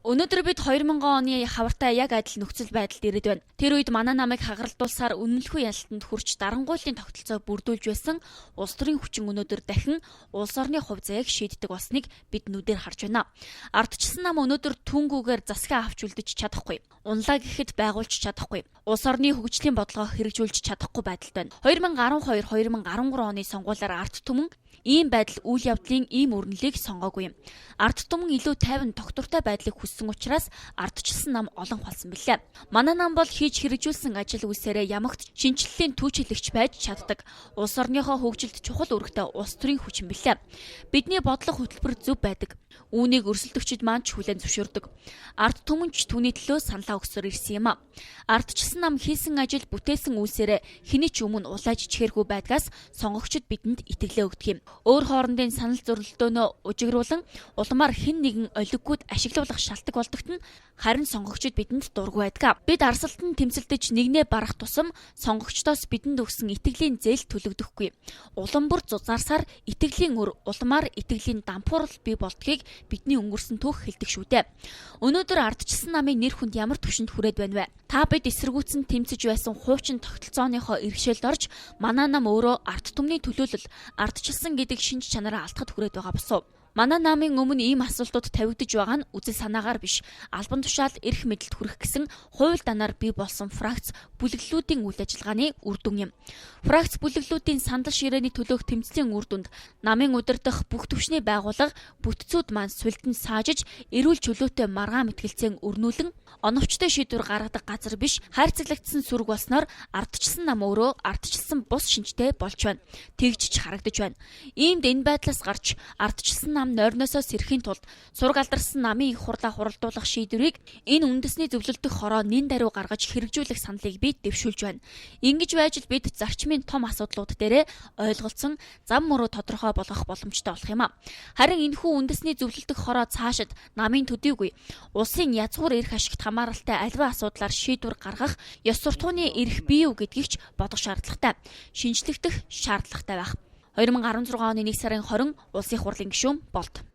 Өнөөдөр бид 2000 оны хавартай яг адил нөхцөл байдалд ирээд байна. Тэр үед манай намайг хагаралдуулсаар үнэлэхгүй ялалтанд хүрч дарангуйлын тогтолцоо бүрдүүлж байсан улс төрийн хүчин өнөөдөр дахин улс орны хувь заяаг шийддэг болсныг бид нүдээр харж байна. Ардчилсан нам өнөөдөр түнгүүгээр засгаа авч үлдэж чадахгүй. Унлаа гэхэд байгуулж чадахгүй. Улс орны хөгжлийн бодлогоо хэрэгжүүлж чадахгүй байдалд байна. 2012-2013 оны сонгуулиар ард түмэн ийм байдал үйл явдлын ийм өрнөлийг сонгоогүй юм. Ард түмэн илүү тайван тогтвортой байдлыг хүссэн учраас ардчилсан нам олон болсон билээ. Манай нам бол хийж хэрэгжүүлсэн ажил үйлсээрээ ямагт шинжиллийн түүчилэгч байж чаддаг. Улс орныхоо хөгжилд чухал үүрэгтэй улс төрийн хүчин билээ. Бидний бодлого хөтөлбөр зөв байдаг. Үүнийг өрсөлдөгчид маань ч хүлээн зөвшөөрдөг. Ард түмэнч түүний төлөө саналаа өгсөөр ирсэн юм а. Ардчилсан нам хийсэн ажил бүтээсэн үйлсээрээ хэний ч өмнө улааж ичхэргүй байдгаас сонгогчид бидэнд итгэлээ өгдөг юм. Өөр хоорондын санал зөрөлдөөнөө ужигруулан улмаар хэн нэгэн олиггүйд ашиглуулах шалтгаан болдогт нь харин сонгогчид бидэнд дургүй байдаг. Бид арсалтанд тэмцэлдэж нэгнээ барах тусам сонгогчдоос бидэнд өгсөн итгэлийн зээл төлөгдөхгүй. Улам бүр зузаарсаар итгэлийн өр улмаар итгэлийн дампуурал бий болдгийг бидний өнгөрсөн түүх хэлдэг шүү дээ. Өнөөдөр ардчилсан намын нэр хүнд ямар түвшинд хүрээд байна вэ? Та бид эсэргүүцэн тэмцэж байсан хуучин тогтолцооныхоо иргэшээлд орж манай нам өөрөө ард түмний төлөөлөл ардчилсан гэдэг шинж чанараа алдахад хүрээд байгаа босов. Манай намын өмнө ийм асуултууд тавигдж байгаа нь үзэл санаагаар биш, албан тушаал эрх мэдэлд хүрэх гэсэн хууль данаар бий болсон фракц бүлэглэлүүдийн үйл ажиллагааны үр дүн юм. Фракц бүлэглэлүүдийн сандал ширээний төлөөх тэмцлийн үр дүнд намын удирдах бүх түвшний байгууллага бүтцүүд маань сүлдэн саажиж, эрүүл чөлөөтэй маргаан мэтгэлцэн өрнүүлэн оновчтой шийдвэр гаргадаг газар биш, хайрцаглагдсан сүрэг болсноор ардчилсан нам өөрөө ардчилсан бус шинжтэй болж байна. Тэгж харагдаж байна. Иймд энэ байдлаас гарч ардчилсан нам нойрносоо сэрхийн тулд сураг алдарсан намын их хурлаа хуралдуулах шийдвэрийг энэ үндэсний зөвлөлдөх хороо нэн даруй гаргаж хэрэгжүүлэх саналыг бид дэвшүүлж байна. Ингэж байж л бид зарчмын том асуудлууд дээрээ ойлголцсон зам мөрөө тодорхой болгох боломжтой болох юм а. Харин энэхүү үндэсний зөвлөлдөх хороо цаашид намын төдийгүй улсын язгуур эрх ашигт хамааралтай альва асуудлаар шийдвэр гаргах ёс суртахууны эрх бий юу гэдгийг ч бодох шаардлагатай. Шинжлэхдэх шаардлагатай байх. 2016 оны 1 сарын 20 улсын хурлын гишүүн болд.